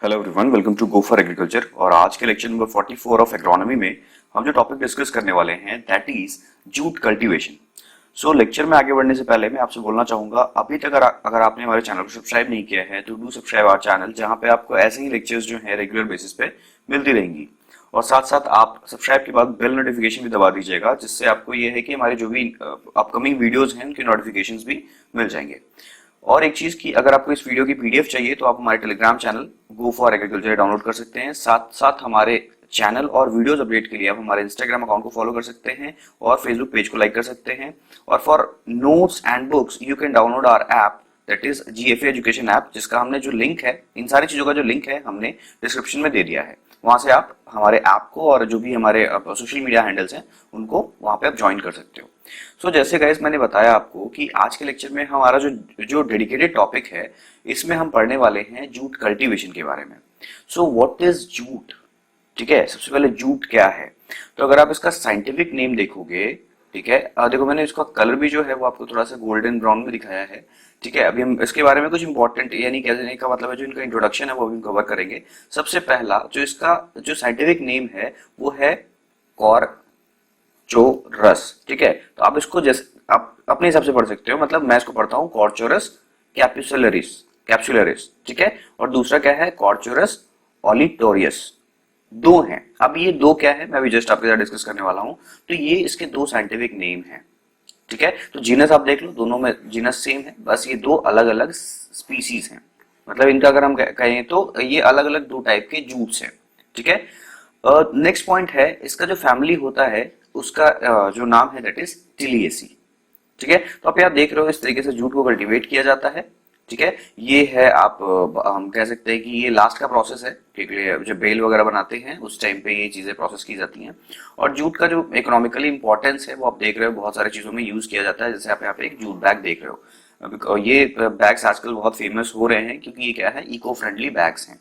Hello everyone, welcome to go for agriculture. और आज के लेक्चर नंबर 44 ऑफ एग्रोनॉमी में हम जो टॉपिक डिस्कस करने वाले हैं that is jute cultivation. So lecture में आगे बढ़ने से पहले मैं आपसे बोलना चाहूंगा, अभी तक अगर आपने हमारे चैनल को सब्सक्राइब नहीं किया है तो डू सब्सक्राइब आवर चैनल, जहां पे आपको ऐसे ही लेक्चर्स जो है रेगुलर बेसिस पे मिलती रहेंगी। और साथ साथ आप सब्सक्राइब के बाद बेल नोटिफिकेशन भी दबा दीजिएगा, जिससे आपको ये है कि हमारे जो भी अपकमिंग वीडियोज हैं उनके नोटिफिकेशंस भी मिल जाएंगे। और एक चीज की, अगर आपको इस वीडियो की पीडीएफ चाहिए तो आप हमारे Telegram channel go for agriculture download कर सकते हैं। साथ साथ हमारे चैनल और वीडियोस अपडेट के लिए आप हमारे इंस्टाग्राम अकाउंट को फॉलो कर सकते हैं और फेसबुक पेज को लाइक कर सकते हैं। और for notes and books you can download our app that is GFA education app, जिसका हमने जो लिंक है, इन सारी चीजों का जो लिंक है हमने डिस्क्रिप्शन में दे दिया है। वहां से आप हमारे ऐप को और जो भी हमारे सोशल मीडिया हैंडल्स हैं उनको वहां पे आप ज्वाइन कर सकते हो। सो जैसे गाइस मैंने बताया आपको कि आज के लेक्चर में हमारा जो जो डेडिकेटेड टॉपिक है, इसमें हम पढ़ने वाले हैं जूट कल्टीवेशन के बारे में। So what is jute? ठीक है, सबसे पहले जूट क्या है? तो अगर आप इसका साइंटिफिक नेम देखोगे, ठीक है, देखो मैंने इसका कलर भी जो है वो आपको थोड़ा सा गोल्डन ब्राउन में दिखाया है। ठीक है, अभी हम इसके बारे में कुछ इंपॉर्टेंट, यानी कहने का मतलब है जो इनका इंट्रोडक्शन है वो भी हम कवर करेंगे। सबसे पहला जो इसका जो साइंटिफिक नेम है वो है कॉर्चोरस। ठीक है, तो आप इसको जैसे आप अपने हिसाब से पढ़ सकते हो, मतलब मैं इसको पढ़ता हूँ कॉर्चोरस कैप्सुलरिस कैप्सुलरिस। ठीक है, और दूसरा क्या है? कॉर्चोरस ओलिटोरियस। दो हैं। अब ये दो क्या है मैं अभी जस्ट आपके साथ डिस्कस करने वाला हूं। तो ये इसके दो साइंटिफिक नेम हैं। ठीक है, तो जीनस आप देख लो, दोनों में जीनस सेम है, बस ये दो अलग अलग स्पीसीज हैं। मतलब इनका अगर हम कहें तो ये अलग अलग दो टाइप के जूट्स हैं। ठीक है, नेक्स्ट पॉइंट है, इसका जो फैमिली होता है उसका जो नाम है दैट इज टिलिएसी। ठीक है, तो आप यहाँ देख रहे हो इस तरीके से जूट को कल्टीवेट किया जाता है। ठीक है, ये है आप हम कह सकते हैं कि ये लास्ट का प्रोसेस है, क्योंकि जब बेल वगैरह बनाते हैं उस टाइम पे ये चीजें प्रोसेस की जाती हैं। और जूट का जो इकोनॉमिकली इंपॉर्टेंस है वो आप देख रहे हो, बहुत सारी चीजों में यूज किया जाता है। जैसे आप यहाँ पे एक जूट बैग देख रहे हो, ये बैग्स आजकल बहुत फेमस हो रहे हैं क्योंकि ये क्या है, इको फ्रेंडली बैग्स हैं।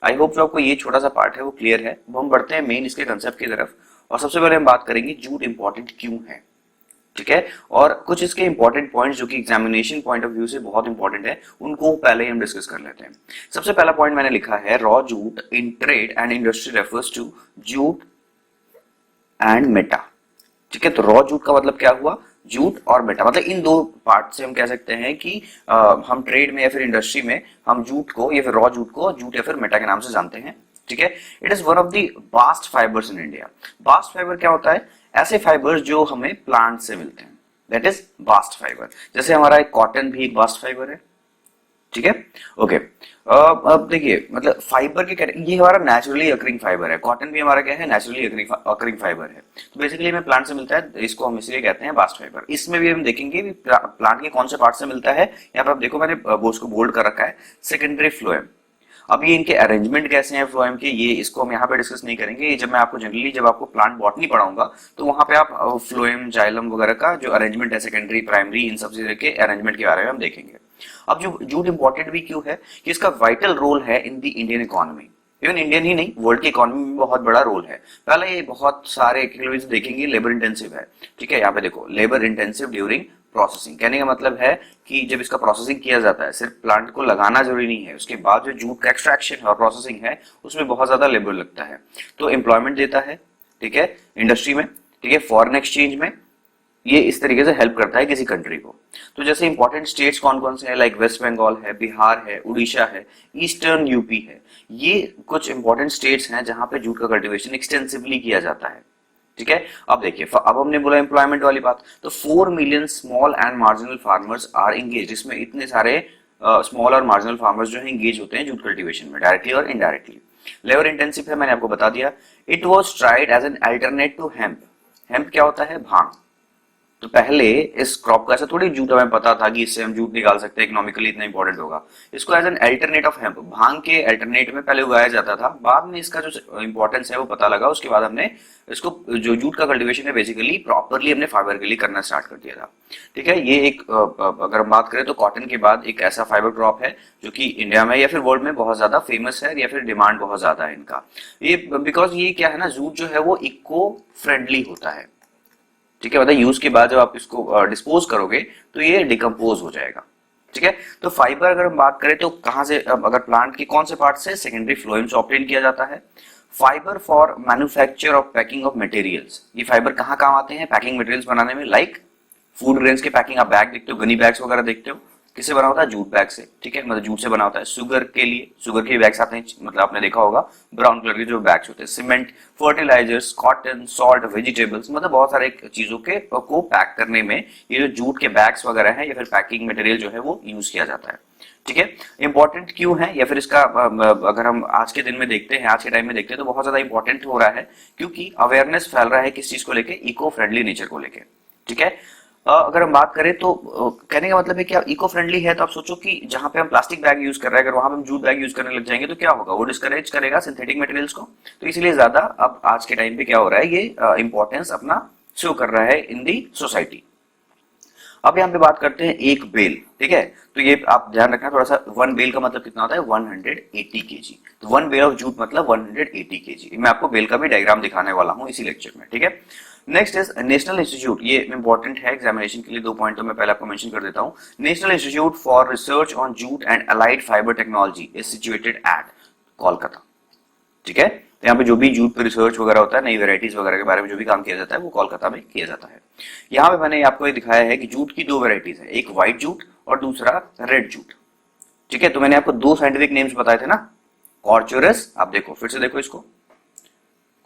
आई होप जो आपको ये छोटा सा पार्ट है वो क्लियर है। अब हम बढ़ते हैं मेन इसके कंसेप्ट की तरफ, और सबसे पहले हम बात करेंगे जूट इंपॉर्टेंट क्यों है। ठीक है, और कुछ इसके इंपॉर्टेंट पॉइंट्स जो कि एग्जामिनेशन पॉइंट ऑफ व्यू से बहुत इंपॉर्टेंट है, उनको पहले ही हम डिस्कस कर लेते हैं। सबसे पहला पॉइंट मैंने लिखा है, raw jute in trade and industry refers to jute and meta. ठीक है, तो रॉ जूट का मतलब क्या हुआ? जूट और मेटा, मतलब इन दो पार्ट से हम कह सकते हैं कि हम ट्रेड में या फिर इंडस्ट्री में हम जूट को या फिर रॉ जूट को जूट या फिर मेटा के नाम से जानते हैं। ठीक है, it is one of the bast fibres in India. Bast fibre क्या होता है? ऐसे फाइबर्स जो हमें प्लांट से मिलते हैं, दैट इज बास्ट फाइबर। जैसे हमारा एक कॉटन भी एक बास्ट फाइबर है। ठीक है, ओके। अब देखिए, मतलब फाइबर के ये हमारा नेचुरली अकरिंग फाइबर है। कॉटन भी हमारा क्या है? नेचुरली अकरिंग फाइबर है। तो बेसिकली हमें प्लांट से मिलता है, इसको हम इसलिए कहते हैं बास्ट फाइबर। इसमें भी हम देखेंगे प्लांट के कौन से पार्ट से मिलता है। यहाँ पर आप देखो मैंने उसको बोल्ड कर रखा है, सेकेंडरी फ्लोएम। अब ये इनके अरेंजमेंट कैसे हैं फ्लोएम के, ये इसको हम यहाँ पे डिस्कस नहीं करेंगे। जब मैं आपको जनरली जब आपको प्लांट बॉटनी पढ़ाऊंगा तो वहां पे आप फ्लोएम जाइलम वगैरह का जो अरेंजमेंट है, सेकेंडरी प्राइमरी, इन सब चीजों के अरेंजमेंट के बारे में हम देखेंगे। अब जो जूट इंपॉर्टेंट भी क्यों है कि इसका वाइटल रोल है in the Indian economy. Even Indian ही नहीं, वर्ल्ड की इकोनॉमी में बहुत बड़ा रोल है। पहले ये बहुत सारे देखेंगे, लेबर इंटेंसिव है। ठीक है, यहाँ पे देखो, लेबर इंटेंसिव ड्यूरिंग प्रोसेसिंग। कहने का मतलब है कि जब इसका प्रोसेसिंग किया जाता है, सिर्फ प्लांट को लगाना जरूरी नहीं है, उसके बाद जो जूट का एक्सट्रैक्शन और प्रोसेसिंग है उसमें बहुत ज्यादा लेबर लगता है। तो एम्प्लॉयमेंट देता है, ठीक है, इंडस्ट्री में, ठीक है, फॉरेन एक्सचेंज में, ये इस तरीके से हेल्प करता है किसी कंट्री को। तो जैसे इंपॉर्टेंट स्टेट्स कौन कौन से हैं, लाइक वेस्ट बंगाल है, बिहार है, उड़ीसा है, ईस्टर्न यूपी है। ये कुछ इंपॉर्टेंट स्टेट्स हैं जहां पे जूट का कल्टीवेशन एक्सटेंसिवली किया जाता है। ठीक है, अब देखिए, अब हमने बोला एम्प्लॉयमेंट वाली बात, तो 4 million small and marginal farmers are engage. इसमें इतने सारे स्मॉल और मार्जिनल फार्मर्स जो है एंगेज होते हैं जूट कल्टीवेशन में, डायरेक्टली और इनडायरेक्टली। लेबर इंटेंसिव है, मैंने आपको बता दिया। It was tried as an alternate to hemp. Hemp क्या होता है? भांग। तो पहले इस क्रॉप का, ऐसा थोड़ी जूट हमें पता था कि इससे हम जूट निकाल सकते हैं, इकोनॉमिकली इतना इंपॉर्टेंट होगा। इसको as an alternate of hemp, भांग के अल्टरनेट में पहले उगाया जाता था। बाद में इसका जो इंपॉर्टेंस है वो पता लगा, उसके बाद हमने इसको, जो जूट का कल्टीवेशन है बेसिकली प्रॉपरली हमने फाइबर के लिए करना स्टार्ट कर दिया था। ठीक है, ये एक अगर हम बात करें तो कॉटन के बाद एक ऐसा फाइबर क्रॉप है जो कि इंडिया में या फिर वर्ल्ड में बहुत ज्यादा फेमस है, या फिर डिमांड बहुत ज्यादा है इनका। ये बिकॉज ये क्या है ना, जूट जो है वो इको फ्रेंडली होता है। ठीक है, मतलब यूज के बाद जब आप इसको डिस्पोज करोगे तो ये डिकम्पोज हो जाएगा। ठीक है। तो फाइबर अगर हम बात करें तो कहां से, अगर प्लांट के कौन से पार्ट से, सेकेंडरी फ्लोएम से ऑब्टेन किया जाता है। Fibre for manufacture of packing of materials, ये फाइबर कहाँ काम आते हैं पैकिंग मटेरियल्स बनाने में, लाइक फूड ग्रेन्स के पैकिंग, आप बैग देखते हो, गनी बैग्स वगैरह देखते हो, किससे बना होता है, जूट बैग से, ठीक है, मतलब जूट से बना होता है। शुगर के लिए शुगर के बैग्स आते हैं, मतलब आपने देखा होगा ब्राउन कलर के जो बैग्स होते हैं। Cement, fertilisers, cotton, salt, vegetables, मतलब बहुत सारे चीजों के को पैक करने में ये जो जूट के बैग्स वगैरह है या फिर पैकिंग मटेरियल जो है वो यूज किया जाता है, ठीक है। इंपॉर्टेंट क्यों है, या फिर इसका अगर हम आज के दिन में देखते हैं, आज के टाइम में देखते हैं तो बहुत ज्यादा इंपॉर्टेंट हो रहा है, क्योंकि अवेयरनेस फैल रहा है किस चीज को लेके, इको फ्रेंडली नेचर को लेके, ठीक है। अगर हम बात करें तो कहने का मतलब है कि आप इको फ्रेंडली है तो आप सोचो कि जहां पे हम प्लास्टिक बैग यूज कर रहे हैं, अगर वहां पे हम जूट बैग यूज करने लग जाएंगे तो क्या होगा, वो डिस्करेज करेगा सिंथेटिक मटेरियल्स को। तो इसलिए ज्यादा अब आज के टाइम पे क्या हो रहा है, ये इंपॉर्टेंस अपना शो कर रहा है इन दी सोसाइटी। अब यहाँ पे बात करते हैं एक बेल, ठीक है। तो ये आप ध्यान रखना थोड़ा सा, वन बेल का मतलब कितना होता है, 180 केजी। तो वन बेल ऑफ जूट मतलब 180 केजी। मैं आपको बेल का भी डायग्राम दिखाने वाला हूँ इसी लेक्चर में, ठीक है। नेक्स्ट इज नेशनल इंस्टीट्यूट, ये इंपॉर्टेंट है एग्जामिनेशन के लिए, 2 पॉइंट तो मैं पहले आपको मेंशन कर देता हूँ। National institute for research on jute and allied fibre technology is situated at Kolkata, ठीक है। तो यहाँ पे जो भी जूट पे रिसर्च वगैरह होता है, नई वेराइटीज वगैरह के बारे में जो भी काम किया जाता है वो कोलकाता में किया जाता है। यहाँ पे मैंने आपको ये दिखाया है कि जूट की 2 वेराइटीज है, एक व्हाइट जूट और दूसरा रेड जूट, ठीक है। तो मैंने आपको 2 साइंटिफिक नेम्स बताए थे ना, कॉर्चोरस, आप देखो फिर से देखो इसको,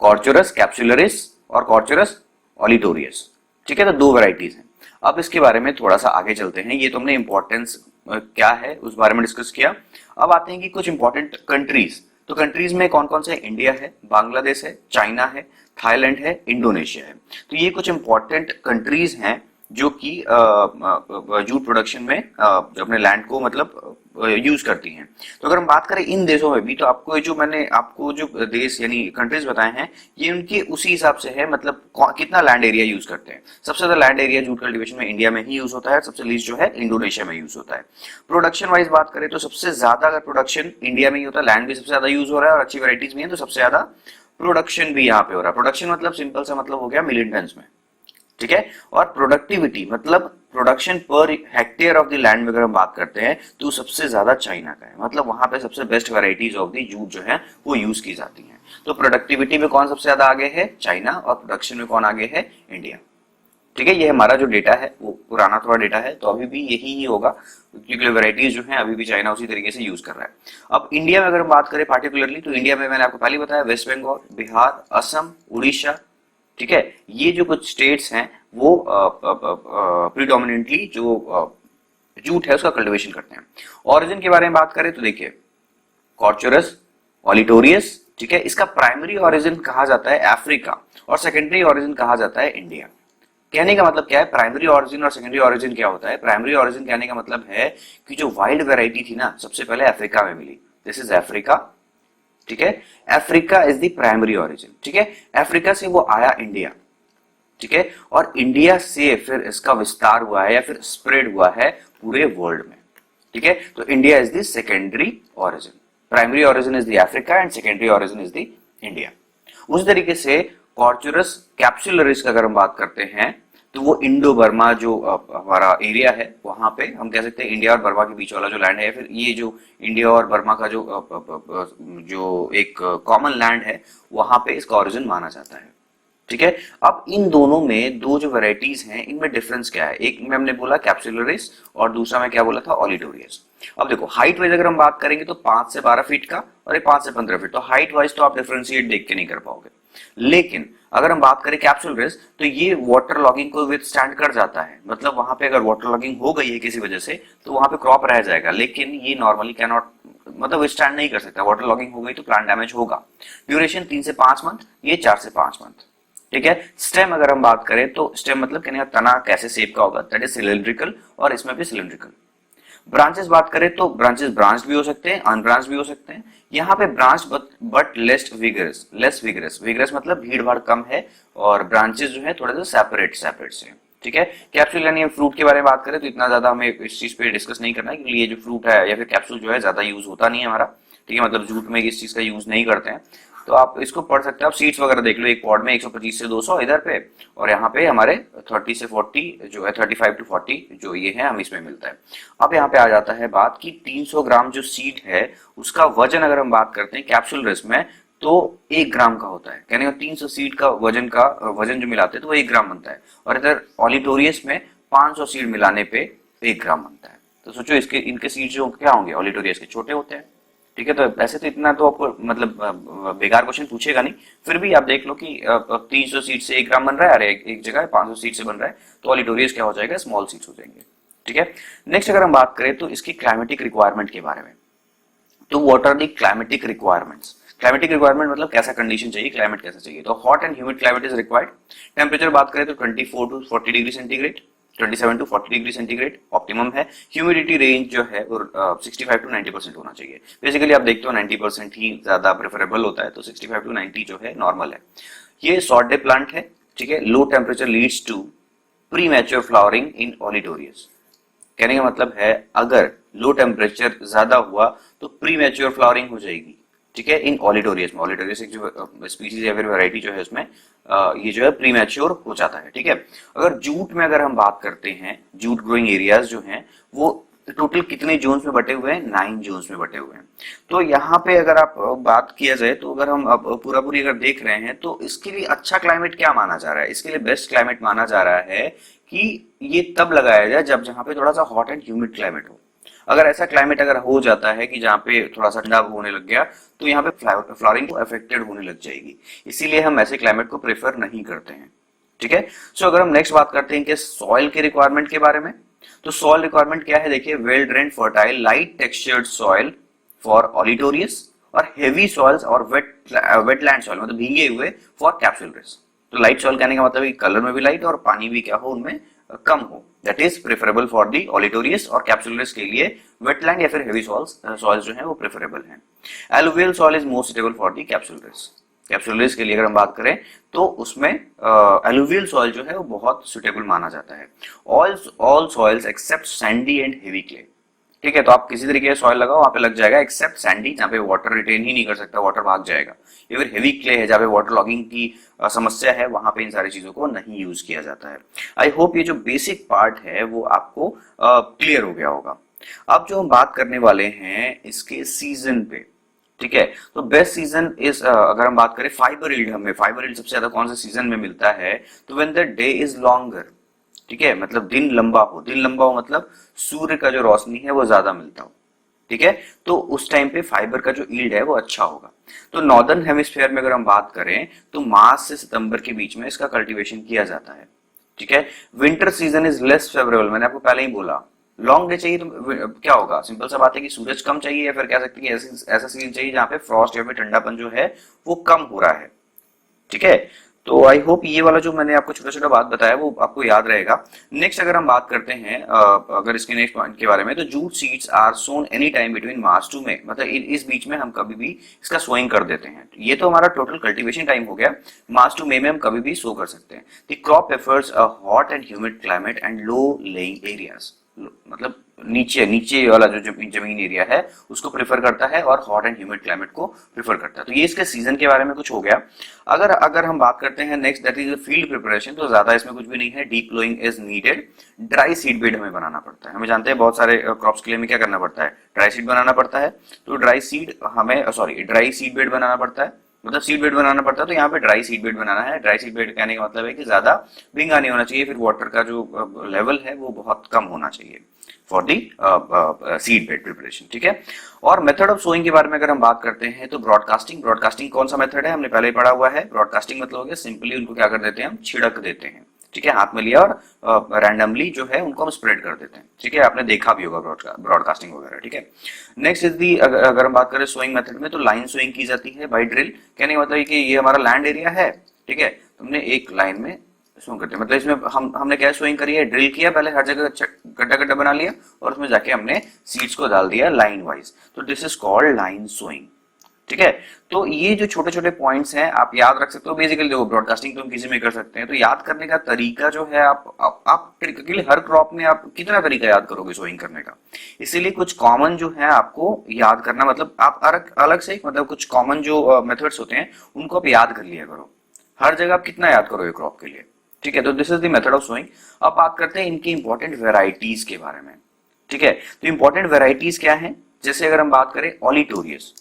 कॉर्चोरस कैप्सुलरिस और कॉर्चोरस ओलिटोरियस, ठीक है। तो 2 वेराइटीज हैं। अब इसके बारे में थोड़ा सा आगे चलते हैं, ये तुमने इंपॉर्टेंस क्या है उस बारे में डिस्कस किया। अब आते हैं कि कुछ इंपॉर्टेंट कंट्रीज, तो कंट्रीज में कौन कौन से, इंडिया है, बांग्लादेश है, चाइना है, थाईलैंड है, इंडोनेशिया है। तो ये कुछ इंपॉर्टेंट कंट्रीज हैं जो कि जूट प्रोडक्शन में अपने लैंड को मतलब यूज करती हैं। तो अगर हम बात करें इन देशों में भी, तो आपको जो मैंने आपको जो देश यानी कंट्रीज बताए हैं ये उनके उसी हिसाब से है, मतलब कितना लैंड एरिया यूज करते हैं। सबसे ज्यादा लैंड एरिया जूट कल्टीवेशन में इंडिया में ही यूज होता है, सबसे लीस्ट जो है इंडोनेशिया में यूज होता है। प्रोडक्शन वाइज बात करें तो सबसे ज्यादा अगर प्रोडक्शन इंडिया में ही होता है, लैंड भी सबसे ज्यादा यूज हो रहा है और अच्छी वेराइटीज में है, तो सबसे ज्यादा प्रोडक्शन भी यहाँ पे हो रहा है। प्रोडक्शन मतलब सिंपल सा मतलब हो गया मिलियन टन्स में, ठीक है। और प्रोडक्टिविटी मतलब production per hectare of the land में अगर हम बात करते हैं तो सबसे ज्यादा चाइना का है, मतलब वहां पे सबसे best varieties of the jute जो है वो यूज की जाती हैं। तो प्रोडक्टिविटी में कौन सबसे ज्यादा आगे है, चाइना, और प्रोडक्शन में कौन आगे है, इंडिया, ठीक है। ये हमारा जो डेटा है वो पुराना थोड़ा डेटा है, तो अभी भी यही ही होगा क्योंकि वेराइटीज जो है अभी भी चाइना उसी तरीके से यूज कर रहा है। अब इंडिया में अगर हम बात करें पार्टिकुलरली, तो इंडिया में मैंने आपको पहले बताया वेस्ट बंगाल, बिहार, असम, उड़ीसा, ठीक है। ये जो कुछ स्टेट्स हैं वो प्रीडोमिनेंटली जो जूट है उसका कल्टीवेशन करते हैं। ऑरिजिन के बारे में बात करें तो देखिए कॉर्चोरस ओलिटोरियस, ठीक है, इसका प्राइमरी ओरिजिन कहा जाता है अफ्रीका और सेकेंडरी ओरिजिन कहा जाता है इंडिया। कहने का मतलब क्या है, प्राइमरी ओरिजिन और सेकेंडरी ओरिजिन क्या होता है। प्राइमरी ओरिजिन कहने का मतलब है कि जो वाइल्ड वैरायटी थी ना सबसे पहले अफ्रीका में मिली, दिस इज अफ्रीका, ठीक है। Africa is the primary origin, ठीक है। अफ्रीका से वो आया इंडिया, ठीक है, और इंडिया से फिर इसका विस्तार हुआ है या फिर स्प्रेड हुआ है पूरे वर्ल्ड में, ठीक है। तो India is the secondary origin, primary origin is the Africa and secondary origin is the India. उस तरीके से कॉर्चोरस कैप्सुलरिस का अगर हम बात करते हैं तो वो इंडो बर्मा जो हमारा एरिया है वहां पे हम कह सकते हैं इंडिया और बर्मा के बीच वाला जो लैंड है, फिर ये जो इंडिया और बर्मा का जो एक कॉमन लैंड है वहां पे इसका ओरिजिन माना जाता है, ठीक है। अब इन दोनों में 2 जो वेराइटीज हैं इनमें डिफरेंस क्या है, एक में हमने बोला कैप्सुलरिस और दूसरा में क्या बोला था, ओलिटोरियस। अब देखो हाइट वाइज अगर हम बात करेंगे तो 5 से 12 फीट का और ये 5 से 15 फीट, तो हाइट वाइज तो आप डिफरेंशिएट देख के नहीं कर पाओगे। लेकिन अगर हम बात करें कैप्सुलरिस तो ये वाटर लॉगिंग को विथस्टैंड कर जाता है, मतलब वहां पे अगर वाटर लॉगिंग हो गई है किसी वजह से तो वहां पे क्रॉप रह जाएगा, लेकिन ये नॉर्मली कैन नॉट मतलब विथस्टैंड नहीं कर सकता, वाटर लॉगिंग हो गई तो प्लांट डैमेज होगा। ड्यूरेशन 3 से 5 मंथ, ये 4 से 5 मंथ, ठीक है। स्टेम अगर हम बात करें तो स्टेम मतलब कहने का तना कैसे शेप का होगा, दैट इज सिलिंड्रिकल, और इसमें भी सिलिंड्रिकल। ब्रांचेस बात करें तो ब्रांचेस ब्रांच भी हो सकते हैं, अनब्रांच भी हो सकते हैं। यहाँ पे branch but less vigorous, vigorous मतलब भीड़ भाड़ कम है, और ब्रांचेस जो है थोड़ा सा सेपरेट से, ठीक है। कैप्सूल यानी फ्रूट के बारे में बात करें तो इतना ज्यादा हमें इस चीज पे डिस्कस नहीं करना है क्योंकि ये जो फ्रूट है या फिर कैप्सूल जो है ज्यादा यूज होता नहीं है हमारा, ठीक है, मतलब जूट में इस चीज का यूज नहीं करते हैं। तो आप इसको पढ़ सकते हैं, आप सीट्स वगैरह देख लो, एक पॉड में 125 से 200 इधर पे, और यहाँ पे हमारे 30 से 40 जो है 35 टू 40 जो ये है हम इसमें मिलता है। अब यहाँ पे आ जाता है बात कि 300 ग्राम जो सीड है उसका वजन अगर हम बात करते हैं कैप्सूल रिस्क में तो 1 ग्राम का होता है, कहने का 300 सीड का वजन जो मिलाते हैं तो वो 1 ग्राम बनता है, और इधर ऑलिटोरियस में 500 सीड मिलाने पे 1 ग्राम बनता है। तो सोचो इसके इनके सीड जो क्या होंगे ऑलिटोरियस के, छोटे होते हैं। ठीक है, तो ऐसे तो इतना तो आपको मतलब बेकार क्वेश्चन पूछेगा नहीं, फिर भी आप देख लो कि 300 सीड से 1 ग्राम बन रहा है, अरे एक जगह 500 सीड से बन रहा है, तो ऑलिटोरियस क्या हो जाएगा, स्मॉल सीड्स हो जाएंगे। ठीक है, नेक्स्ट अगर हम बात करें तो इसकी क्लाइमेटिक रिक्वायरमेंट के बारे में, तो what are the climatic requirements. Climatic requirement मतलब कैसा कंडीशन चाहिए, क्लाइमेट कैसा चाहिए, तो hot and humid climate is required. Temperature बात करें तो 24 to 40 degree centigrade, 27 to 40 degree centigrade optimum है। ह्यूमिडिटी रेंज जो है वो 65 टू 90% होना चाहिए। बेसिकली आप देखते हो 90% ही ज्यादा प्रेफरेबल होता है, तो 65 टू 90 जो है नॉर्मल है। ये शॉर्ट डे प्लांट है, ठीक है। Low temperature leads to premature flowering in olitorius. कहने का मतलब है अगर लो टेम्परेचर ज्यादा हुआ तो प्री मैच्योर फ्लावरिंग हो जाएगी, ठीक है, इन ऑलिटोरियस में। ऑलिटोरियस एक जो स्पीसीज या फिर वैरायटी जो है उसमें ये जो है प्री मैच्योर हो जाता है, ठीक है। अगर जूट में अगर हम बात करते हैं, जूट ग्रोइंग एरियाज जो हैं वो टोटल कितने जोन्स में बटे हुए हैं, 9 जोन्स में बटे हुए हैं। तो यहाँ पे अगर आप बात किया जाए तो अगर हम अब पूरा पूरी अगर देख रहे हैं तो इसके लिए अच्छा क्लाइमेट क्या माना जा रहा है, इसके लिए बेस्ट क्लाइमेट माना जा रहा है कि ये तब लगाया जाए जब जहाँ पे थोड़ा सा हॉट एंड ह्यूमिड क्लाइमेट हो। अगर ऐसा क्लाइमेट अगर हो जाता है कि जहाँ पे थोड़ा सा ठंडा होने लग गया तो यहाँ पे फ्लावरिंग को अफेक्टेड होने लग जाएगी, इसीलिए हम ऐसे क्लाइमेट को प्रेफर नहीं करते हैं, ठीक है। सो अगर हम नेक्स्ट बात करते हैं कि सॉइल के रिक्वायरमेंट के बारे में, तो सॉइल रिक्वायरमेंट क्या है, देखिए, well drain fertile light textured soil for olitorius, और हेवी सॉइल्स और वेटलैंड सॉइल मतलब भीगे हुए फॉर कैप्सुलरिस। तो लाइट सॉइल कहने का मतलब कलर में भी लाइट और पानी भी क्या हो उनमें कम हो, that is preferable for the olitorius. और कैप्सुलरिस के लिए वेटलैंड या फिर हेवी सॉइल्स जो है वो प्रेफरेबल हैं। Alluvial soil is most suitable for the capsularis. Capsularis के लिए अगर हम बात करें तो उसमें एलुवियल सॉइल जो है वो बहुत सुटेबल माना जाता है। All soils except sandy and heavy clay, ठीक है। तो आप किसी तरीके का सॉइल लगाओ वहां पे लग जाएगा, एक्सेप्ट सैंडी जहाँ पे वाटर रिटेन ही नहीं कर सकता, वाटर भाग जाएगा, या फिर हेवी क्ले है जहाँ पे वाटर लॉगिंग की समस्या है, वहां पे इन सारी चीजों को नहीं यूज किया जाता है। आई होप ये जो बेसिक पार्ट है वो आपको क्लियर हो गया होगा। अब जो हम बात करने वाले हैं इसके सीजन पे, ठीक है। तो बेस्ट सीजन इज अगर हम बात करें फाइबर यील्ड, हमें फाइबर यील्ड सबसे ज्यादा कौन से सीजन में मिलता है, तो when the day is longer, ठीक है, मतलब दिन लंबा हो। दिन लंबा हो मतलब सूर्य का जो रोशनी है वो ज्यादा मिलता हो, ठीक है। तो उस टाइम पे फाइबर का जो यील्ड है वो अच्छा होगा। तो नॉर्दर्न हेमिस्फीयर में अगर हम बात करें तो मार्च से सितंबर के बीच में इसका कल्टीवेशन किया जाता है, ठीक है। Winter season is less favourable, मैंने आपको पहले ही बोला। लॉन्ग डे चाहिए तो क्या होगा, सिंपल सा बात है कि सूरज कम चाहिए, या फिर कह सकते हैं कि ऐसा सीजन चाहिए जहां पे फ्रॉस्ट या फिर ठंडापन जो है वो कम हो रहा है, ठीक है। तो आई होप ये वाला जो मैंने आपको छोटा छोटा बात बताया वो आपको याद रहेगा। नेक्स्ट अगर हम बात करते हैं अगर इसके नेक्स्ट पॉइंट के बारे में, तो jute seeds are sown any time between March to May, मतलब इस बीच में हम कभी भी इसका सोइंग कर देते हैं। ये तो हमारा टोटल कल्टीवेशन टाइम हो गया, मार्च टू मई में हम कभी भी सो कर सकते हैं। The crop prefers a hot and humid climate and low laying areas, मतलब नीचे नीचे वाला जो जमीन एरिया है उसको प्रेफर करता है और हॉट एंड ह्यूमिड क्लाइमेट को प्रेफर करता है। तो ये इसके सीजन के बारे में कुछ हो गया। अगर हम बात करते हैं next, that is field preparation, तो ज्यादा इसमें कुछ भी नहीं है। Deep ploughing is needed. Dry seed bed हमें बनाना पड़ता है। हमें जानते हैं बहुत सारे क्रॉप्स के लिए हमें क्या करना पड़ता है, ड्राई सीड बनाना पड़ता है। तो ड्राई सीड बेड बनाना पड़ता है, मतलब सीड बेड बनाना पड़ता है। तो यहाँ पे ड्राई सीड बेड बनाना है। ड्राई सीड बेड कहने का मतलब है कि ज्यादा भींगा नहीं होना चाहिए, फिर वाटर का जो लेवल है वो बहुत कम होना चाहिए for the seed bed preparation, ठीक है। और मेथड ऑफ सोइंग के बारे में अगर हम बात करते हैं तो ब्रॉडकास्टिंग कौन सा मेथड है, हमने पहले ही पढ़ा हुआ है। ब्रॉडकास्टिंग मतलब हो गया सिंपली उनको क्या कर देते हैं, हम छिड़क देते हैं, ठीक है। हाथ में लिया और रैंडमली जो है उनको हम स्प्रेड कर देते हैं, ठीक है। आपने देखा भी होगा ब्रॉडकास्टिंग वगैरह, ठीक है। नेक्स्ट इज दी, अगर हम बात करें सोइंग मेथड में, तो लाइन सोइंग की जाती है बाय ड्रिल। कहने का मतलब कि ये हमारा लैंड एरिया है, ठीक है, तुमने एक लाइन में सोइंग करते हैं, मतलब इसमें हमने क्या सोइंग करी है, ड्रिल किया, पहले हर जगह गड्ढा गड्ढा बना लिया और उसमें जाके हमने सीड्स को डाल दिया लाइन वाइज। तो this is called line sowing, ठीक है। तो ये जो छोटे छोटे पॉइंट्स हैं आप याद रख सकते हो। बेसिकली देखो ब्रॉडकास्टिंग तो हम किसी में कर सकते हैं, तो याद करने का तरीका जो है आप टिपिकली हर क्रॉप में आप कितना तरीका याद करोगे सोइंग करने का, इसीलिए कुछ कॉमन जो है आपको याद करना, मतलब आप अलग अलग से मतलब कुछ कॉमन जो मेथड्स होते हैं उनको आप याद कर लिया करो। हर जगह आप कितना याद करोगे क्रॉप के लिए, ठीक है। तो this is the method of sowing. अब बात करते हैं इनकी इंपॉर्टेंट वेराइटीज के बारे में, ठीक है। तो इंपॉर्टेंट वेराइटीज क्या है, जैसे अगर हम बात करें ऑलिटोरियस,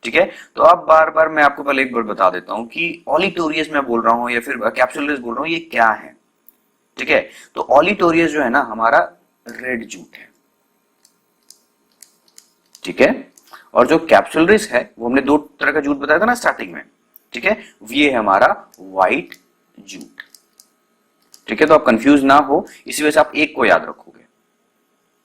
ठीक है। तो अब बार बार मैं आपको पहले एक बार बता देता हूं कि ऑलिटोरियस मैं बोल रहा हूं या फिर कैप्सुलरिस बोल रहा हूं, ये क्या है, ठीक है। तो ऑलिटोरियस जो है ना हमारा रेड जूट है, ठीक है। और जो कैप्सुलरिस है वो हमने दो तरह का जूट बताया था ना स्टार्टिंग में, ठीक है। ये है हमारा व्हाइट जूट, ठीक है। तो आप कंफ्यूज ना हो, इसी वजह से आप एक को याद रखोगे,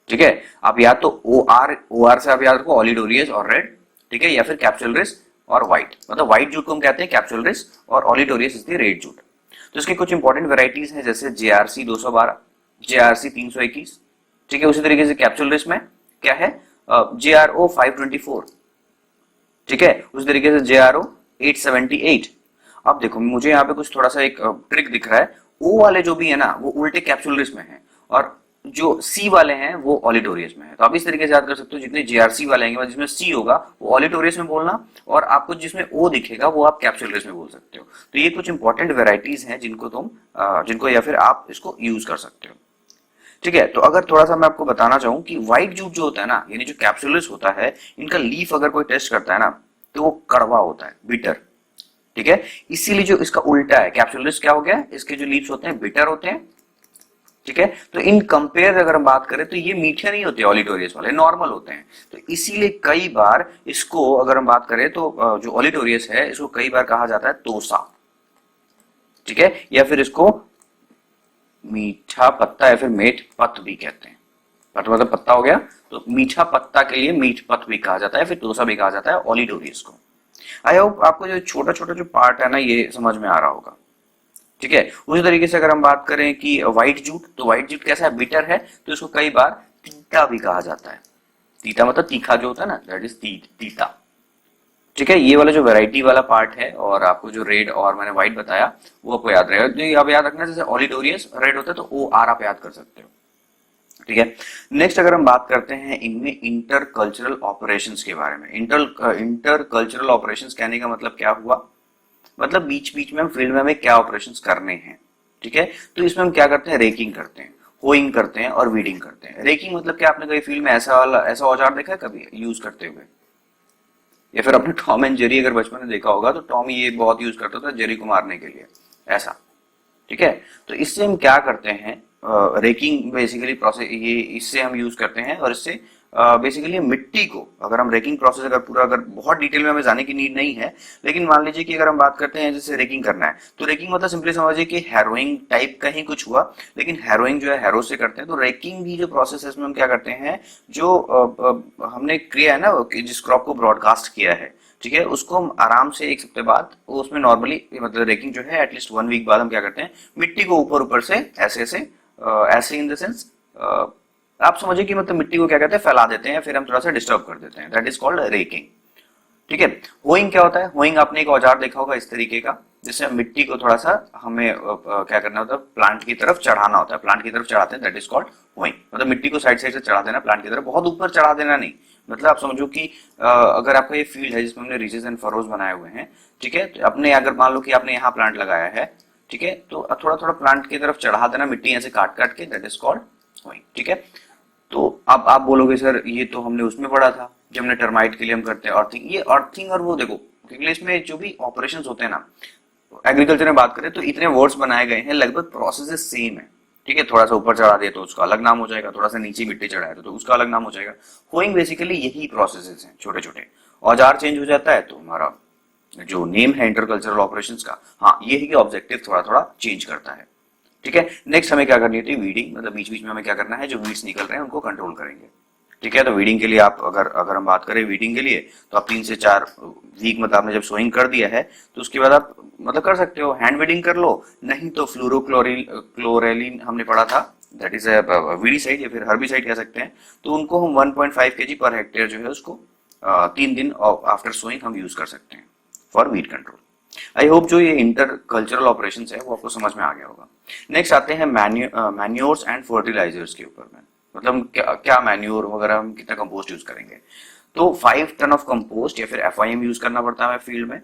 ठीक है। आप या तो ओ आर से आप याद रखो ऑलिटोरियस और रेड, ठीक है, या फिर कैप्सुलरिस और व्हाइट, मतलब व्हाइट जूट को हम कहते हैं कैप्सुलरिस और ऑलिटोरियस इज द रेड जूट। तो इसकी कुछ इंपॉर्टेंट वेराइटीज हैं, जैसे जेआरसी 212, जेआरसी 321, ठीक है। उसी तरीके से कैप्सुलरिस में क्या है, जेआरओ 524, ठीक है। उसी तरीके से जेआरओ 878। अब देखो मुझे यहाँ पे कुछ थोड़ा सा एक ट्रिक दिख रहा है, ओ वाले जो भी है ना वो उल्टे कैप्सुलरिस में है और जो सी वाले हैं वो ऑलिटोरियस में है। तो आप इस तरीके से याद कर सकते हो, जितने जेआरसी वाले हैं जिसमें सी होगा वो ऑलिटोरियस में बोलना, और आपको जिसमें ओ दिखेगा वो आप कैप्सुलरिस में बोल सकते हो। तो ये कुछ इंपॉर्टेंट वेराइटीज हैं जिनको या फिर आप इसको यूज कर सकते हो, ठीक है। तो अगर थोड़ा सा मैं आपको बताना चाहूँ कि व्हाइट जूट जो होता है ना, यानी जो कैप्सुलरिस होता है, इनका लीफ अगर कोई टेस्ट करता है ना तो वो कड़वा होता है, बिटर, ठीक है। इसीलिए जो इसका उल्टा है, कैप्सुलरिस क्या हो गया, इसके जो लीव्स होते हैं बिटर होते हैं, ठीक है। तो इन कंपेयर अगर हम बात करें तो ये मीठे नहीं होते, ऑलिटोरियस वाले नॉर्मल होते हैं। तो इसीलिए कई बार इसको अगर हम बात करें तो जो ऑलिटोरियस है इसको कई बार कहा जाता है तोसा, ठीक है, या फिर इसको मीठा पत्ता या फिर मेठ पत्त भी कहते हैं। पत्त मतलब पत्ता हो गया, तो मीठा पत्ता के लिए मीठ पत्त भी कहा जाता है, फिर तोसा भी कहा जाता है ऑलिटोरियस को। आई होप आपको जो छोटा छोटा जो पार्ट है ना ये समझ में आ रहा होगा, ठीक है। उसी तरीके से अगर हम बात करें कि व्हाइट जूट, तो व्हाइट जूट कैसा है, बिटर है, तो इसको कई बार तीता भी कहा जाता है। तीता मतलब तीखा जो होता है ना, दैट इज तीता, ठीक है। ये वाला जो वैरायटी वाला पार्ट है और आपको जो रेड और मैंने व्हाइट बताया वो आपको याद रहेगा। तो आप याद रखना, जैसे ऑलिटोरियस रेड होता है तो ओ आर आप याद कर सकते हो, ठीक है। नेक्स्ट अगर हम बात करते हैं इनमें इंटर कल्चरल ऑपरेशंस के बारे में। इंटर कल्चरल ऑपरेशंस कहने का मतलब क्या हुआ, मतलब बीच बीच में हम फील्ड में हमें क्या ऑपरेशंस करने हैं, ठीक है। तो इसमें हम क्या करते हैं, रेकिंग करते हैं, होइंग करते हैं और वीडिंग करते हैं। रेकिंग मतलब क्या, आपने कभी फील्ड में ऐसा औजार देखा है कभी यूज करते हुए, या फिर अपने टॉम एंड जेरी अगर बचपन में देखा होगा तो टॉम ये बहुत यूज करता था जेरी को मारने के लिए, ऐसा, ठीक है। तो इससे हम क्या करते हैं, रेकिंग बेसिकली प्रोसेस ये इससे हम यूज करते हैं, और इससे बेसिकली मिट्टी को, अगर हम रेकिंग प्रोसेस अगर पूरा, अगर बहुत डिटेल में हमें जाने की नीड नहीं है, लेकिन मान लीजिए कि अगर हम बात करते हैं जैसे रेकिंग करना है, तो रेकिंग मतलब सिंपली समझिए कि हैरोइंग टाइप का ही कुछ हुआ, लेकिन हैरोइंग जो है हैरो से करते हैं। तो रेकिंग भी जो प्रोसेस है इसमें हम क्या करते हैं, जो हमने किया है ना जिस क्रॉप को ब्रॉडकास्ट किया है, ठीक है, उसको हम आराम से एक हफ्ते बाद उसमें नॉर्मली मतलब रेकिंग जो है एटलीस्ट 1 वीक बाद हम क्या करते हैं, मिट्टी को ऊपर ऊपर से ऐसे ऐसे ऐसे इन द सेंस आप समझिए कि मतलब मिट्टी को क्या कहते हैं, फैला देते हैं, फिर हम थोड़ा सा डिस्टर्ब कर देते हैं, दैट इज कॉल्ड रेकिंग, ठीक है। होइंग क्या होता है, होइंग आपने एक औजार देखा होगा इस तरीके का, जिससे मिट्टी को थोड़ा सा हमें क्या करना होता है, प्लांट की तरफ चढ़ाना होता है, प्लांट की तरफ चढ़ाते हैं, दैट इज कॉल्ड होइंग। मतलब मिट्टी को साइड साइड से चढ़ा देना प्लांट की तरफ, बहुत ऊपर चढ़ा देना नहीं। मतलब आप समझो कि अगर आपका ये फील्ड है जिसमें हमने रीचेस एंड फरोज बनाए हुए हैं, ठीक है, तो अपने अगर मान लो कि आपने यहाँ प्लांट लगाया है, ठीक है, तो थोड़ा थोड़ा प्लांट की तरफ चढ़ा देना मिट्टी ऐसे काट काट के, दैट इज कॉल्ड होइंग, ठीक है। तो अब आप बोलोगे सर ये तो हमने उसमें पढ़ा था जब हमने टर्माइट के लिए हम करते हैं अर्थिंग, ये अर्थिंग और वो देखो इंग्लिश में जो भी ऑपरेशंस होते हैं ना, एग्रीकल्चर में बात करें तो इतने वर्ड्स बनाए गए हैं, लगभग प्रोसेस सेम है, ठीक है। थोड़ा सा ऊपर चढ़ा दे तो उसका अलग नाम हो जाएगा, थोड़ा सा नीचे मिट्टी चढ़ाए तो उसका अलग नाम हो जाएगा। होइंग बेसिकली यही प्रोसेसेस हैं, छोटे छोटे। औजार चेंज हो जाता है तो हमारा जो नेम है इंटरकल्चरल ऑपरेशंस का, हाँ यही ऑब्जेक्टिव थोड़ा थोड़ा चेंज करता है, ठीक है। नेक्स्ट हमें क्या करनी होती है, वीडिंग, मतलब बीच बीच में हमें क्या करना है, जो वीड्स निकल रहे हैं उनको कंट्रोल करेंगे, ठीक है। तो वीडिंग के लिए आप अगर हम बात करें वीडिंग के लिए, तो आप 3 से 4 वीक मतलब आपने जब सोइंग कर दिया है तो उसके बाद आप मतलब कर सकते हो हैंड वीडिंग कर लो, नहीं तो फ्लोरोक्लोरेलिन हमने पढ़ा था, दैट इज वीडीसाइड या फिर हर्बिसाइड कह सकते हैं, तो उनको हम 1.5 kg पर हेक्टेयर जो है उसको 3 दिन आफ्टर सोइंग हम यूज कर सकते हैं for wheat control. I hope जो ये इंटर कल्चरल ऑपरेशन है वो आपको समझ में आ गया होगा। नेक्स्ट आते हैं मैन्योर्स एंड फर्टिलाइजर्स के ऊपर में, मतलब क्या मैन्योर वगैरह हम कितना कंपोस्ट यूज करेंगे। तो 5 टन ऑफ कंपोस्ट या फिर FIM यूज करना पड़ता है फील्ड में।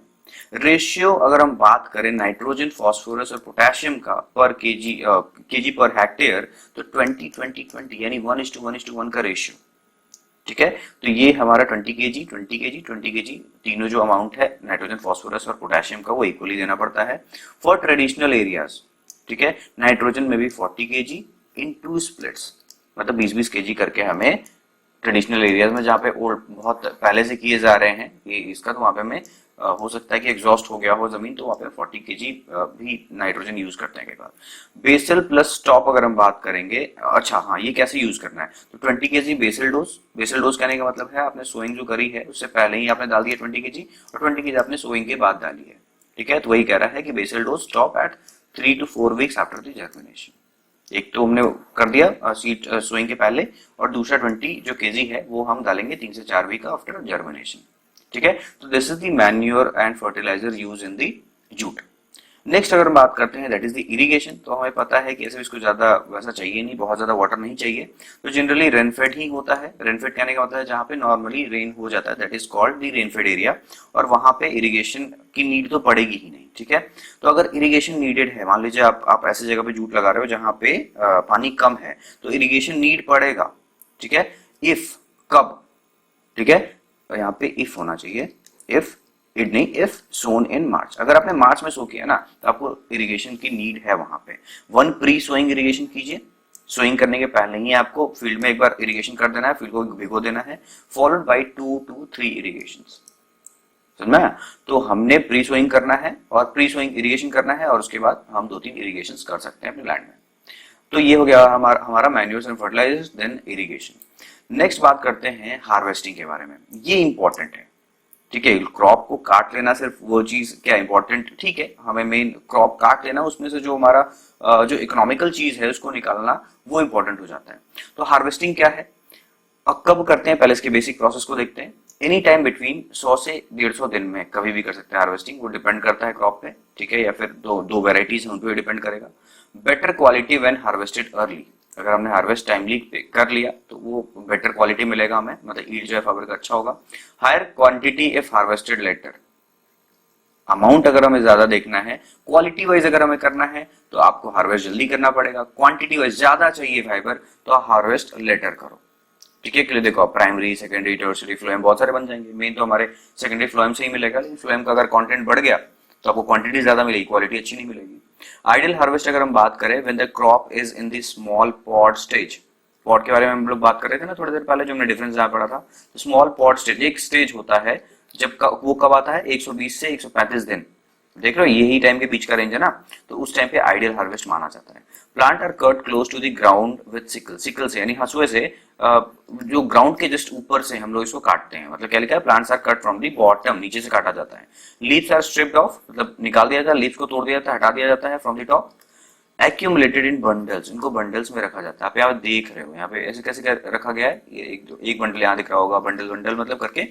रेशियो अगर हम बात करें नाइट्रोजन, फास्फोरस और पोटेशियम का पर केजी पर हेक्टेयर, तो 20-20-20 यानी 1:1:1 का रेशियो। ठीक है, तो ये हमारा 20 kg तीनों जो अमाउंट है नाइट्रोजन, फास्फोरस और पोटेशियम का वो इक्वली देना पड़ता है। फॉर ट्रेडिशनल एरियाज, ठीक है, नाइट्रोजन में भी 40 kg इन 2 स्प्लिट्स, मतलब 20-20 kg करके हमें ट्रेडिशनल एरियाज में जहाँ पे ओल्ड बहुत पहले से किए जा रहे हैं ये इसका, तो वहाँ पे हमें हो सकता है कि एग्जॉस्ट हो गया हो जमीन, तो वहाँ पे 40 kg भी नाइट्रोजन यूज करते हैं कई बार। बेसल प्लस स्टॉप अगर हम बात करेंगे, अच्छा हाँ, ये कैसे यूज करना है, तो 20 kg basal dose. Basal dose कहने का मतलब है आपने सोइंग जो करी है उससे पहले ही आपने डाल दिया 20 kg, और 20 kg आपने सोइंग के बाद डाली है। ठीक है, तो वही कह रहा है कि basal dose stop at 3 to 4 weeks after the germination. एक तो हमने कर दिया सीड सोइंग के पहले, और दूसरा 20 जो केजी है वो हम डालेंगे 3 से 4 वीक आफ्टर जर्मिनेशन। ठीक है, तो this is the manure and fertiliser use in the jute. Next अगर हम बात करते हैं दैट इज द इरिगेशन, तो हमें पता है कि ऐसे इसको ज्यादा वैसा चाहिए नहीं, बहुत ज्यादा वाटर नहीं चाहिए, तो जनरली रेनफेड ही होता है। रेनफेड कहने का मतलब है जहाँ पे नॉर्मली रेन हो जाता है, that is called the rainfed area, और वहां पे इरिगेशन की नीड तो पड़ेगी ही नहीं। ठीक है, तो अगर इरिगेशन नीडेड है, मान लीजिए आप ऐसे जगह पे जूट लगा रहे हो जहाँ पे पानी कम है, तो इरिगेशन नीड पड़ेगा। ठीक है, इफ, कब, ठीक है, तो यहाँ पे इफ होना चाहिए, इफ इट नहीं, इफ सोन इन मार्च, अगर आपने मार्च में सो किया ना तो आपको इरिगेशन की नीड है वहां पे। 1 प्री सोइंग इरिगेशन कीजिए, सोइंग करने के पहले ही आपको फील्ड में एक बार इरिगेशन कर देना है, फील्ड को भिगो देना है, फॉलोड बाय 2 to 3 इरिगेशन। समझ में? तो हमने प्री सोइंग करना है और प्री सोइंग इरिगेशन करना है, और उसके बाद हम 2-3 इरिगेशन कर सकते हैं अपने लैंड में। तो ये हो गया हमारा manures and fertilisers, then irrigation. Next बात करते हैं हार्वेस्टिंग के बारे में, ये इंपॉर्टेंट है। ठीक है, क्रॉप को काट लेना सिर्फ वो चीज क्या इंपॉर्टेंट, ठीक है, हमें मेन क्रॉप काट लेना, उसमें से जो हमारा जो इकोनॉमिकल चीज है उसको निकालना वो इंपॉर्टेंट हो जाता है। तो हार्वेस्टिंग क्या है, अब कब करते हैं, पहले इसके बेसिक प्रोसेस को देखते हैं। एनी टाइम बिटवीन 100 से 150 दिन में कभी भी कर सकते हैं हार्वेस्टिंग, वो डिपेंड करता है क्रॉप पे। ठीक है, या फिर दो वेराइटीज हैं उन पे डिपेंड करेगा। Better quality when harvested early, अगर हमने हार्वेस्ट टाइमली कर लिया तो वो बेटर क्वालिटी मिलेगा हमें, मतलब ईल्ड जो है फाइबर का अच्छा होगा। Higher quantity if harvested later, amount अगर हमें ज्यादा देखना है, क्वालिटी वाइज अगर हमें करना है तो आपको हार्वेस्ट जल्दी करना पड़ेगा। क्वांटिटी वाइज ज्यादा चाहिए फाइबर तो हार्वेस्ट लेटर करो। ठीक है, के लिए देखो प्राइमरी, सेकेंडरी, टर्शियरी फ्लोएम बहुत सारे बन जाएंगे, मेन तो हमारे सेकेंडरी फ्लोएम से ही मिलेगा, लेकिन फ्लोएम का अगर कंटेंट बढ़ गया तो आपको क्वांटिटी ज्यादा मिलेगी, क्वालिटी अच्छी नहीं मिलेगी। आइडियल हार्वेस्ट अगर हम बात करें when the crop is in the small pod stage, pod के बारे में हम लोग बात कर रहे थे ना थोड़ी देर पहले, जो हमने डिफरेंस जहां पड़ा था, तो स्मॉल पॉड स्टेज एक स्टेज होता है जब वो कब आता है, 120 से 135 दिन, देख रहे हो यही टाइम के बीच का रेंज है ना, तो उस टाइम पे आइडियल हार्वेस्ट माना जाता है। Plant are cut close to the ground with sickle, sickle से यानी हंसुए से जो ग्राउंड के जस्ट ऊपर से हम लोग इसको काटते हैं, मतलब क्या लिखा है, plants are cut from the bottom, नीचे से काटा जाता है। लीव्स आर स्ट्रिप्ड ऑफ, मतलब निकाल दिया जाता है, लीव्स को तोड़ दिया जाता है, हटा दिया जाता है from the top. Accumulated in bundles, इनको बंडल्स में रखा जाता है। आप यहाँ देख रहे हो, यहाँ पे ऐसे कैसे रखा गया है, ये एक बंडल यहाँ दिख रहा होगा, बंडल बंडल मतलब करके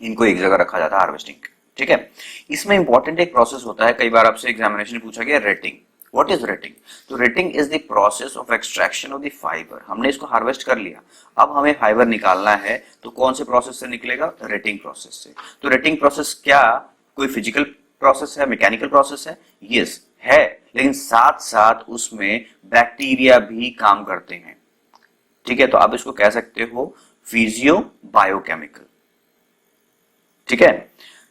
इनको एक जगह रखा जाता है हार्वेस्टिंग। ठीक है, इसमें इंपॉर्टेंट एक प्रोसेस होता है, कई बार आपसे एग्जामिनेशन में पूछा गया रेटिंग। What is retting? तो retting is the process of extraction of the fibre. हमने इसको हार्वेस्ट कर लिया, अब हमें फाइबर निकालना है, तो कौन से प्रोसेस से निकलेगा, रेटिंग प्रोसेस से। तो रेटिंग प्रोसेस क्या कोई फिजिकल प्रोसेस है, मैकेनिकल प्रोसेस है? यस है, लेकिन साथ साथ उसमें बैक्टीरिया भी काम करते हैं। ठीक है, तो आप इसको कह सकते हो फिजियो बायोकेमिकल। ठीक है,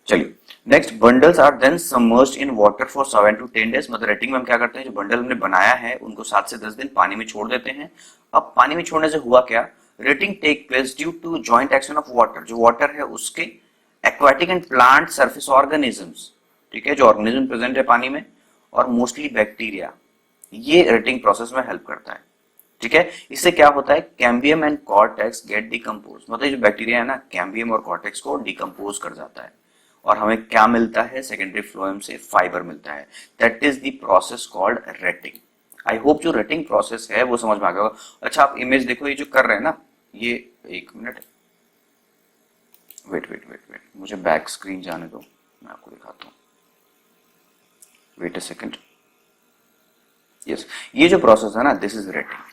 चलिए next, bundles are then submerged in water for 7 to 10 days. मतलब रेटिंग में हम क्या करते हैं, जो बंडल हमने बनाया है उनको 7 से 10 दिन पानी में छोड़ देते हैं। अब पानी में छोड़ने से हुआ क्या, retting take place due to joint action of water, जो वाटर है उसके aquatic and plant surface organisms, ठीक है, जो ऑर्गेनिज्म प्रेजेंट है पानी में, और मोस्टली बैक्टीरिया, ये रेटिंग प्रोसेस में हेल्प करता है। ठीक है, इससे क्या होता है, cambium and cortex get decompose, मतलब जो बैक्टीरिया है ना, कैम्बियम और कॉर्टेक्स को डिकम्पोज कर जाता है, और हमें क्या मिलता है, सेकेंडरी फ्लोएम से फाइबर मिलता है। That is the process called rating. I hope जो रेटिंग प्रोसेस है वो समझ में आ गया होगा। अच्छा, आप इमेज देखो, ये जो कर रहे हैं ना, ये एक minute, wait wait wait wait, मुझे बैक स्क्रीन जाने दो, मैं आपको दिखाता हूँ। Wait a second. यस, ये जो प्रोसेस है ना, दिस इज रेटिंग।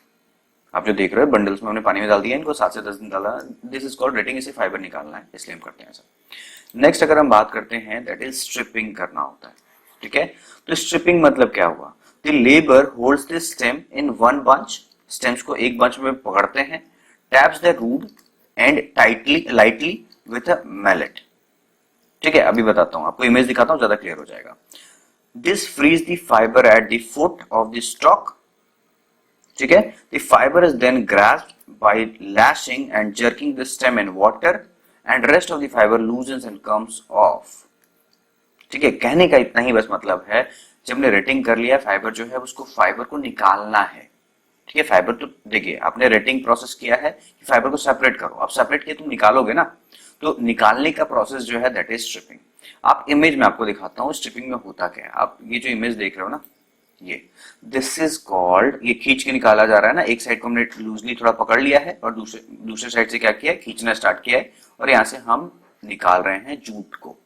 आप जो देख रहे हो बंडल्स में हमने पानी में डाल दिया, इनको 7 से 10 दिन डाला, दिस इज कॉल्ड रेटिंग। इसे फाइबर निकालना है, इसलिए हम करते हैं ऐसा। नेक्स्ट अगर हम बात करते हैं, दैट इज स्ट्रिपिंग करना होता है। ठीक है, तो स्ट्रिपिंग मतलब क्या हुआ? The labour holds the stem in one bunch, stems को एक बंच में पकड़ते हैं, taps the root and tightly lightly with a mallet. ठीक है, अभी बताता हूं, आपको इमेज दिखाता हूं, ज्यादा क्लियर हो जाएगा। This frees the fibre at the foot of the stalk. ठीक है, the fibre is then grasped by lashing and jerking the stem in water and rest of the fibre loosens and comes off. ठीक है, कहने का इतना ही बस मतलब है, जब हमने रेटिंग कर लिया, फाइबर जो है उसको फाइबर को निकालना है। ठीक है, फाइबर तो देखिए आपने रेटिंग प्रोसेस किया है कि फाइबर को सेपरेट करो, आप सेपरेट किए तुम निकालोगे ना, तो निकालने का प्रोसेस जो है दैट इज स्ट्रिपिंग। आप इमेज में आपको दिखाता हूँ स्ट्रिपिंग में होता क्या है। आप ये जो इमेज देख रहे हो ना, ये दिस इज कॉल्ड, ये खींच के निकाला जा रहा है ना, एक साइड को हमने लूजली थोड़ा पकड़ लिया है और दूसरे दूसरे साइड से क्या किया है, खींचना स्टार्ट किया है, और यहाँ से हम निकाल रहे हैं जूट को।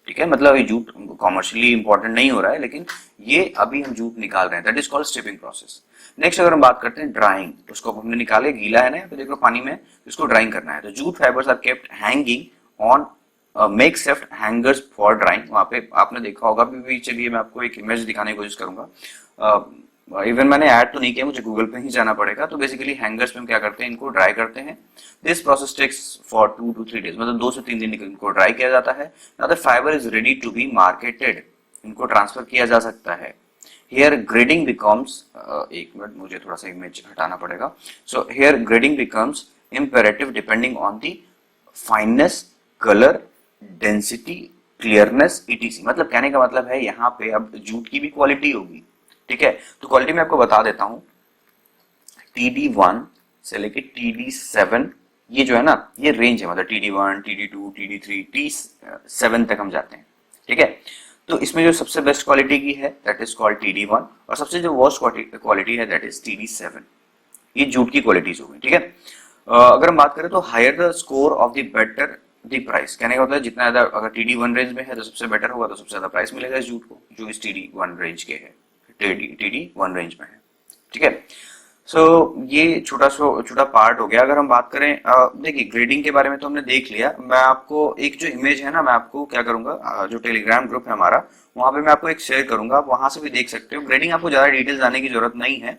ठीक है, मतलब ये जूट कॉमर्शियली इंपॉर्टेंट नहीं हो रहा है, लेकिन ये अभी हम जूट निकाल रहे हैं, that is called stripping process. Next अगर हम बात करते हैं ड्राइंग, उसको हमने निकाले, गीला है ना, तो देखो पानी में, इसको ड्राइंग करना है। तो jute fibres are kept hanging on makeshift hangers for drying. वहां पे आपने देखा होगा भी, चलिए मैं आपको एक इमेज दिखाने की कोशिश करूंगा। इवन मैंने ऐड तो नहीं किया, मुझे गूगल पे ही जाना पड़ेगा। तो बेसिकली हैंगर्स पे हम क्या करते हैं, इनको ड्राई करते हैं। This process takes for 2 to 3 days, मतलब 2 से 3 दिन इनको ड्राई किया जाता है। Now the fibre is ready to be marketed, इनको ट्रांसफर किया जा सकता है। हियर ग्रेडिंग बिकम्स, एक मिनट मुझे थोड़ा सा इमेज हटाना पड़ेगा। So here grading becomes imperative depending on the fineness, colour, density, clearness, ETC. मतलब कहने का मतलब है यहाँ पे अब जूट की भी क्वालिटी होगी। ठीक है, तो क्वालिटी मैं आपको बता देता हूं, TD1 से लेके TD7, ये जो है ना, ये रेंज है, मतलब TD1, TD2, TD3, T7 तक हम जाते हैं। ठीक है, तो इसमें जो सबसे बेस्ट क्वालिटी की है दैट इज कॉल्ड TD1, और सबसे जो वर्स्ट क्वालिटी है दैट इज TD7। ये जूट की क्वालिटीज हो गई। ठीक है, अगर हम बात करें तो higher the score of the better the price, कहने का मतलब जितना ज्यादा अगर TD1 रेंज में है तो सबसे बेटर होगा, तो सबसे ज्यादा प्राइस मिलेगा इस जूट को जो इस TD1 रेंज के है, TD1 रेंज में है। ठीक है, सो ये छोटा पार्ट हो गया। अगर हम बात करें, देखिए ग्रेडिंग के बारे में तो हमने देख लिया। मैं आपको एक जो इमेज है ना, मैं आपको क्या करूंगा, जो टेलीग्राम ग्रुप है हमारा, वहां पे मैं आपको एक शेयर करूंगा, आप वहां से भी देख सकते हो। ग्रेडिंग आपको ज्यादा डिटेल जाने की जरूरत नहीं है,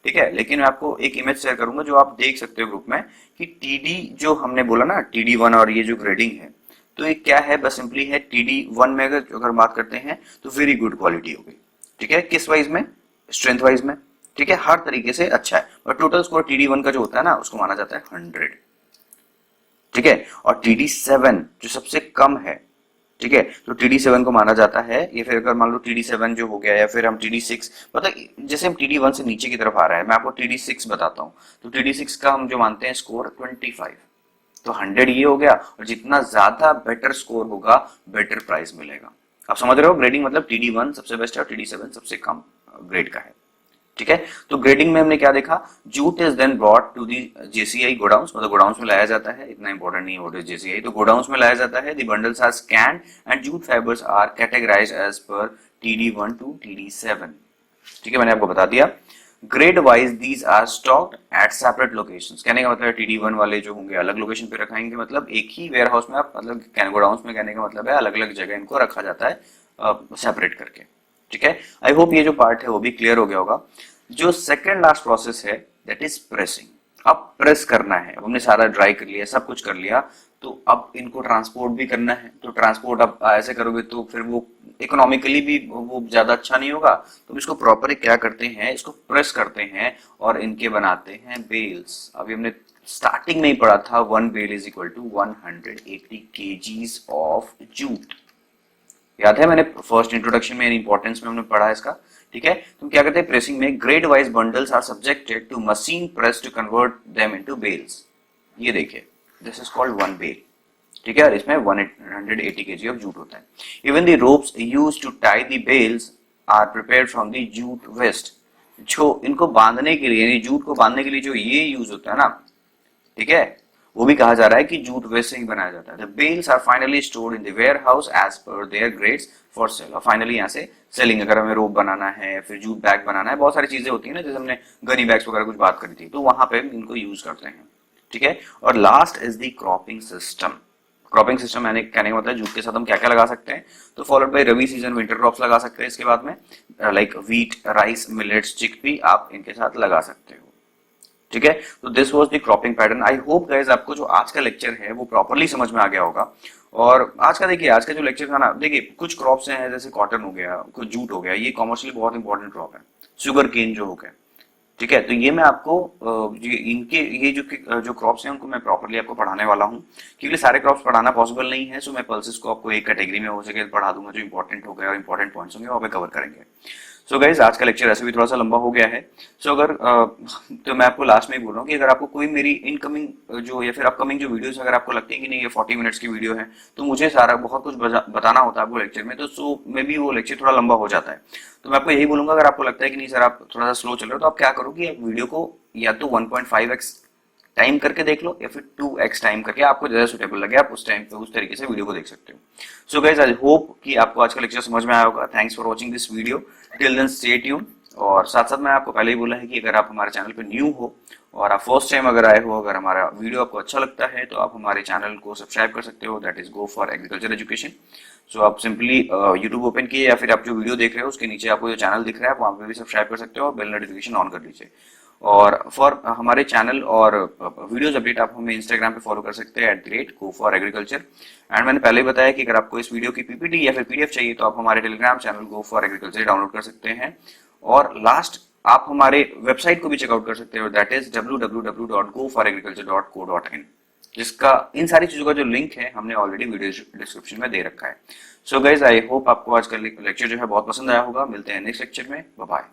ठीक है, लेकिन मैं आपको एक इमेज शेयर करूंगा जो आप देख सकते हो ग्रुप में, कि TD जो हमने बोला ना, TD1 और ये जो ग्रेडिंग है, तो ये क्या है, बस सिंपली है TD1 में अगर बात करते हैं तो वेरी गुड क्वालिटी हो गई। ठीक है, किस वाइज में, स्ट्रेंथ वाइज में, ठीक है, हर तरीके से अच्छा है। और टोटल स्कोर TD1 का जो होता है ना, उसको माना जाता है 100। ठीक है, और TD7 जो सबसे कम है, ठीक है, तो TD7 को माना जाता है, ये फिर अगर मान लो TD7 जो हो गया, या फिर हम TD6, मतलब जैसे हम TD1 से नीचे की तरफ आ रहा है, मैं आपको TD6 बताता हूँ। तो TD6 का हम जो मानते हैं स्कोर 25, तो 100 ये हो गया, और जितना ज्यादा बेटर स्कोर होगा बेटर प्राइस मिलेगा। आप समझ रहे हो, ग्रेडिंग मतलब TD1 सबसे बेस्ट है और TD7 सबसे कम ग्रेड का है। ठीक है, तो ग्रेडिंग में हमने क्या देखा, jute is then brought to the JCI godowns, मतलब गोडाउंस में लाया जाता है, इतना इंपॉर्टेंट नहीं है व्हाट इज JCI, तो गोडाउंस में लाया जाता है। The bundles are scanned and jute fibres are categorised as per TD1 to TD7। ठीक है, मैंने आपको बता दिया। Grade wise these are stocked at separate locations, कहने का मतलब है TD1 वाले जो होंगे अलग लोकेशन पे रखाएंगे, मतलब एक ही वेयर हाउस में, आप मतलब गोडाउंस में, कहने का मतलब है अलग अलग जगह इनको रखा जाता है सेपरेट करके। ठीक है, आई होप ये जो पार्ट है वो भी क्लियर हो गया होगा। जो सेकंड लास्ट प्रोसेस है दैट इज प्रेसिंग। अब प्रेस करना है, हमने सारा ड्राई कर लिया, सब कुछ कर लिया, तो अब इनको ट्रांसपोर्ट भी करना है। तो ट्रांसपोर्ट अब ऐसे करोगे तो फिर वो इकोनॉमिकली भी वो ज्यादा अच्छा नहीं होगा, तो इसको प्रॉपर क्या करते हैं, इसको प्रेस करते हैं और इनके बनाते हैं बेल्स। अभी हमने स्टार्टिंग में ही पढ़ा था 1 bale is equal to 180 kgs of jute, याद है, मैंने फर्स्ट इंट्रोडक्शन में इंपॉर्टेंस में हमने पढ़ा है इसका। ठीक है, तो क्या कहते हैं, प्रेसिंग में grade wise bundles are subjected to machine press to convert them into bales. ये देखिए, दिस इज कॉल्ड 1 बेल। ठीक है, और इसमें 180 kg ऑफ जूट होता है। Even the ropes used to tie the bales are prepared from the jute waste. जो इनको बांधने के लिए, यानी जूट को बांधने के लिए जो ये यूज होता है ना, ठीक है, वो भी कहा जा रहा है कि जूट वैसे ही बनाया जाता है। The bales are finally stored in the warehouse as per their grades for sale. और फाइनली यहाँ से सेलिंग, अगर हमें रोप बनाना है, फिर जूट बैग बनाना है, बहुत सारी चीजें होती है ना, जैसे हमने गनी बैग्स वगैरह कुछ बात करी थी, तो वहां पे इनको यूज करते हैं। ठीक है। और last is the cropping system. Cropping system यानी कहने का मतलब जूट के साथ हम क्या क्या लगा सकते हैं, तो followed by rabi season winter crops लगा सकते हैं। इसके बाद में like wheat, rice, millets, chickpea आप इनके साथ लगा सकते हो। ठीक है। तो this was the cropping pattern. I hope guys आपको जो आज का लेक्चर है वो प्रॉपरली समझ में आ गया होगा। और आज का देखिए, आज का जो लेक्चर था ना, देखिए कुछ क्रॉप्स हैं जैसे कॉटन हो गया, कुछ जूट हो गया, ये कॉमर्शियली बहुत इंपॉर्टेंट क्रॉप है। शुगर केन जो हो गया, ठीक है, तो ये मैं आपको इनके ये जो क्रॉप्स हैं उनको मैं प्रॉपरली आपको पढ़ाने वाला हूँ, क्योंकि सारे क्रॉप्स पढ़ाना पॉसिबल नहीं है। सो मैं पल्सेस को आपको एक कैटेगरी में हो सके पढ़ा दूंगा, जो इंपॉर्टेंट हो गए और इंपॉर्टेंट पॉइंट्स होंगे वो पे कवर करेंगे। सो गाइज आज का लेक्चर ऐसे भी थोड़ा सा लंबा हो गया है। सो अगर तो मैं आपको लास्ट में ही बोल रहा हूँ कि अगर आपको कोई मेरी इनकमिंग जो या फिर अपकमिंग जो वीडियोस अगर आपको लगती है कि नहीं ये 40 मिनट्स की वीडियो है, तो मुझे सारा बहुत कुछ बताना होता है आपको लेक्चर में, तो सो मे बी वो लेक्चर थोड़ा लंबा हो जाता है। तो मैं आपको यही बोलूंगा, अगर आपको लगता है कि नहीं सर आप थोड़ा सा स्लो चल रहे हो, तो आप क्या करो कि आप वीडियो को या तो 1.5x टाइम करके देख लो या फिर 2x टाइम करके, आपको ज्यादा सुटेबल लगे आप उस टाइम पे उस तरीके से वीडियो को देख सकते हो। सो गाइस आई होप कि आपको आज का लेक्चर समझ में आया होगा। Thanks for watching this video, till then stay tune. और साथ साथ मैंने आपको पहले ही बोला है कि अगर आप हमारे चैनल पे न्यू हो और आप फर्स्ट टाइम अगर आए हो, अगर हमारा वीडियो आपको अच्छा लगता है तो आप हमारे चैनल को सब्सक्राइब कर सकते हो, that is go for agriculture education. So आप सिंपली यूट्यूब ओपन किए या फिर आप जो वीडियो देख रहे हो उसके नीचे आपको जो चैनल दिख रहा है वहां पे भी सब्सक्राइब कर सकते हो और बेल नोटिफिकेशन ऑन कर लीजिए। और फॉर हमारे चैनल और वीडियोस अपडेट आप हमें इंस्टाग्राम पे फॉलो कर सकते हैं @go4agriculture। एंड मैंने पहले ही बताया कि अगर आपको इस वीडियो की पीपीटी या फिर पीडीएफ चाहिए तो आप हमारे Telegram channel go for agriculture download कर सकते हैं। और लास्ट आप हमारे वेबसाइट को भी चेकआउट कर सकते हो, दैट इज www.goforagriculture.co.in, जिसका इन सारी चीजों का जो लिंक है हमने ऑलरेडी वीडियो डिस्क्रिप्शन में दे रखा है। सो गाइज आई होप आपको आज का लेक्चर जो है बहुत पसंद आया होगा। मिलते हैं नेक्स्ट लेक्चर में, बाय बाय।